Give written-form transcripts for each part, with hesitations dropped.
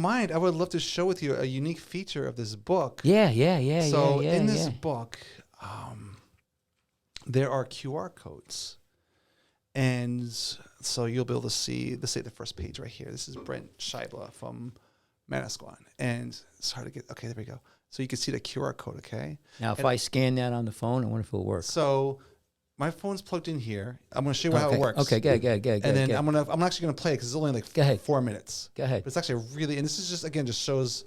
mind, I would love to share with you a unique feature of this book. Yeah. So in this book, there are QR codes. And so you'll be able to see, let's say the first page right here. This is Brent Scheibler from Manasquan. And it's hard to get, okay, there we go. So you can see the QR code, okay? Now, if I scan that on the phone, I wonder if it'll work. So my phone's plugged in here. I'm going to show you how it works. Okay, good. And then I'm actually going to play it because it's only like 4 minutes. Go ahead. But it's actually really, and this is just, again, just shows,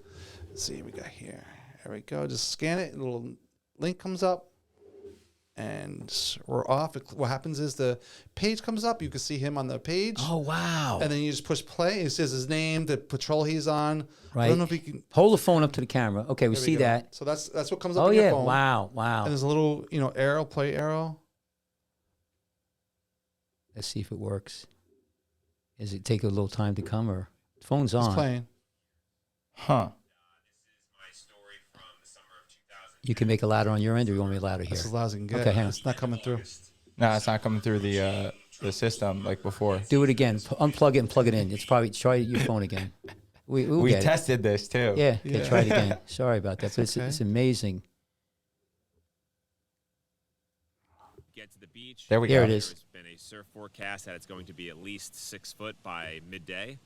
let's see, we got here. There we go. Just scan it. A little link comes up. And we're off. What happens is the page comes up. You can see him on the page. Oh, wow. And then you just push play. It says his name, the patrol he's on. Right. I don't know if you can. Hold the phone up to the camera. Okay, we see that. So that's what comes up on your phone. Wow. And there's a little, arrow, play arrow. Let's see if it works. Does it take a little time to come or the phone's on? It's playing. Huh. You can make it louder on your end, or you want me louder here? That's as loud as I can get. Okay, hang on. It's not coming through. No, it's not coming through the system like before. Do it again. Unplug it and plug it in. It's probably try your phone again. We tested this too. Yeah. Okay, try it again. Sorry about that, but it's amazing. Get to the beach. There we go. There it is. There's been a surf forecast that it's going to be at least 6 foot by midday,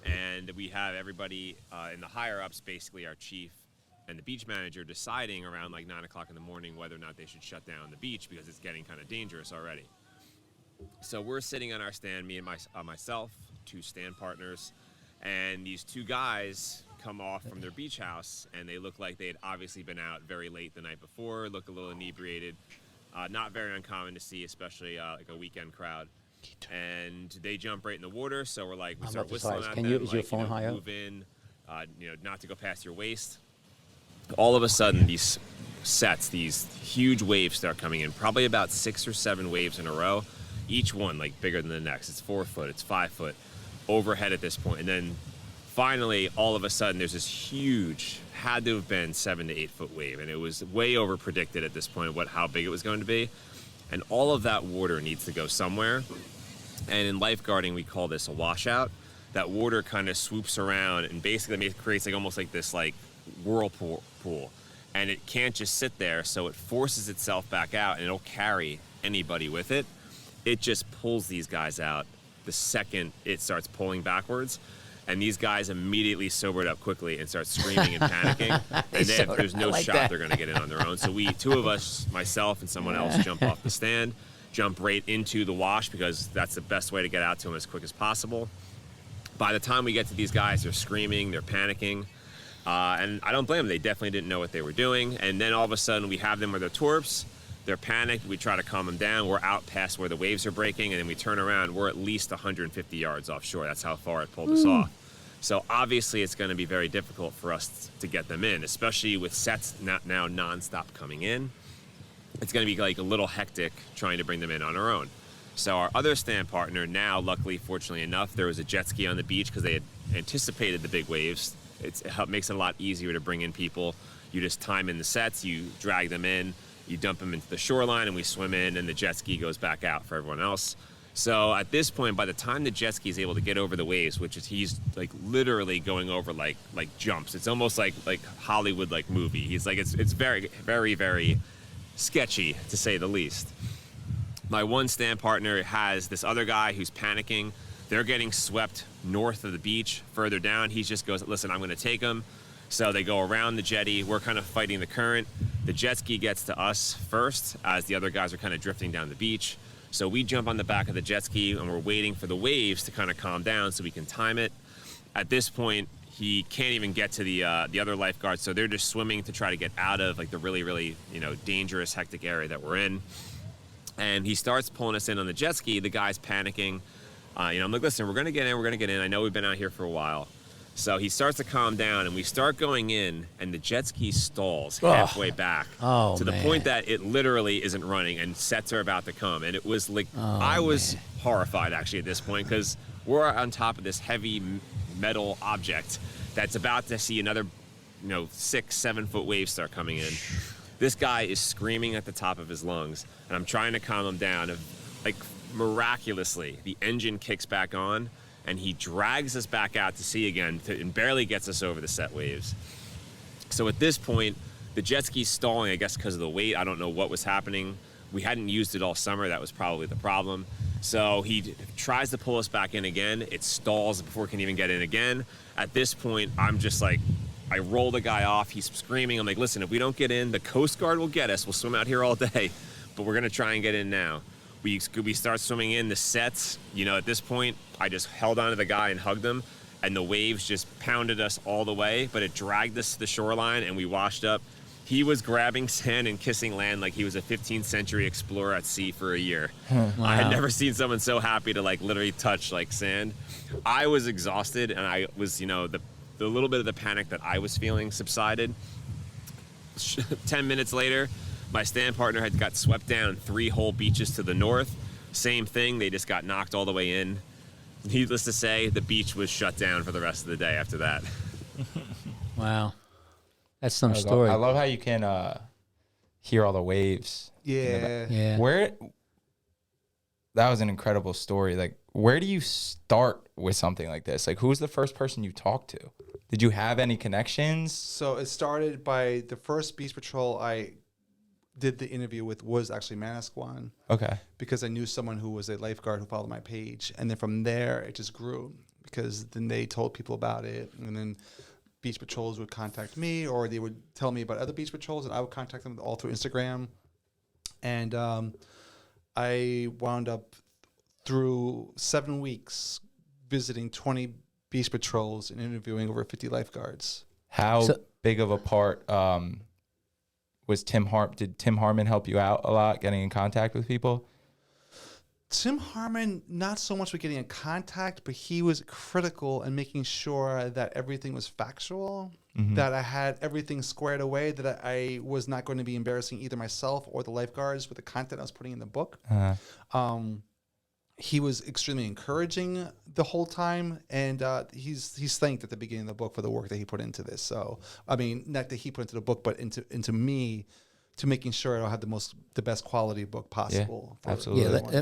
and we have everybody in the higher ups, basically our chief and the beach manager, deciding around like 9 o'clock in the morning whether or not they should shut down the beach because it's getting kind of dangerous already. So we're sitting on our stand, me and myself, 2 stand partners, and these 2 guys come off from their beach house, and they look like they had obviously been out very late the night before, look a little inebriated. Not very uncommon to see, especially like a weekend crowd. And they jump right in the water, so we're like, we start whistling at them. Is your phone high up? Move in, not to go past your waist. All of a sudden, these sets, these huge waves start coming in, probably about 6 or 7 waves in a row, each one like bigger than the next. It's 4 foot, it's 5 foot overhead at this point. And then finally, all of a sudden, there's this huge, had to have been 7 to 8 foot wave. And it was way over predicted at this point how big it was going to be. And all of that water needs to go somewhere. And in lifeguarding, we call this a washout. That water kind of swoops around and basically creates like almost like this like whirlpool, and it can't just sit there, so it forces itself back out, and it'll carry anybody with it. It just pulls these guys out the second it starts pulling backwards, and these guys immediately sobered up quickly and start screaming and panicking. And there's no shot they're going to get in on their own. So we, 2 of us, myself and someone else, jump off the stand, jump right into the wash because that's the best way to get out to them as quick as possible. By the time we get to these guys, they're screaming, they're panicking. And I don't blame them. They definitely didn't know what they were doing. And then all of a sudden, we have them with their torps. They're panicked. We try to calm them down. We're out past where the waves are breaking. And then we turn around. We're at least 150 yards offshore. That's how far it pulled us off. So obviously, it's going to be very difficult for us to get them in, especially with sets now nonstop coming in. It's going to be like a little hectic trying to bring them in on our own. So our other stand partner now, luckily, fortunately enough, there was a jet ski on the beach because they had anticipated the big waves. It makes it a lot easier to bring in people. You just time in the sets, you drag them in, you dump them into the shoreline, and we swim in, and the jet ski goes back out for everyone else. So at this point, by the time the jet ski is able to get over the waves, which is he's like literally going over like jumps. It's almost like Hollywood like movie. He's like it's very, very, very sketchy to say the least. My one stand partner has this other guy who's panicking. They're getting swept north of the beach, further down. He just goes, listen, I'm going to take them. So they go around the jetty. We're kind of fighting the current. The jet ski gets to us first as the other guys are kind of drifting down the beach. So we jump on the back of the jet ski, and we're waiting for the waves to kind of calm down so we can time it. At this point, he can't even get to the other lifeguards, so they're just swimming to try to get out of like the really, really dangerous, hectic area that we're in. And he starts pulling us in on the jet ski. The guy's panicking. I'm like, listen, we're going to get in. I know we've been out here for a while. So he starts to calm down, and we start going in, and the jet ski stalls halfway back to the point that it literally isn't running, and sets are about to come. And it was like, I was horrified, actually, at this point, because we're on top of this heavy metal object that's about to see another 6-7 foot wave start coming in. This guy is screaming at the top of his lungs, and I'm trying to calm him down. Like, miraculously, the engine kicks back on, and he drags us back out to sea again and barely gets us over the set waves. So at this point, the jet ski's stalling, I guess because of the weight. I don't know what was happening. We hadn't used it all summer. That was probably the problem. So he tries to pull us back in again. It stalls before we can even get in again. At this point, I'm just like, I roll the guy off. He's screaming. I'm like, listen, if we don't get in, the Coast Guard will get us. We'll swim out here all day, but we're going to try and get in now. We start swimming in the sets. You know, at this point, I just held onto the guy and hugged him, and the waves just pounded us all the way, but it dragged us to the shoreline, and we washed up. He was grabbing sand and kissing land like he was a 15th century explorer at sea for a year. Wow. I had never seen someone so happy to like literally touch like sand. I was exhausted, and I was, you know, the little bit of the panic that I was feeling subsided. 10 minutes later, my stand partner had got swept down 3 whole beaches to the north. Same thing, they just got knocked all the way in. Needless to say, the beach was shut down for the rest of the day after that. Wow. That's some story. I love how you can hear all the waves. Yeah. Yeah. That was an incredible story. Like, where do you start with something like this? Like, who's the first person you talked to? Did you have any connections? So it started by the first Beach Patrol I did the interview with was actually Manasquan. Okay. Because I knew someone who was a lifeguard who followed my page. And then from there, it just grew because then they told people about it. And then beach patrols would contact me, or they would tell me about other beach patrols, and I would contact them all through Instagram. And I wound up through 7 weeks visiting 20 beach patrols and interviewing over 50 lifeguards. How big of a part was Tim Harmon? Did Tim Harmon help you out a lot getting in contact with people? Tim Harmon, not so much with getting in contact, but he was critical in making sure that everything was factual, that I had everything squared away, that I was not going to be embarrassing either myself or the lifeguards with the content I was putting in the book. He was extremely encouraging the whole time, and he's thanked at the beginning of the book for the work that he put into this. So, I mean, not that he put into the book, but into me, to making sure I'll have the best quality book possible. Yeah, absolutely. Yeah,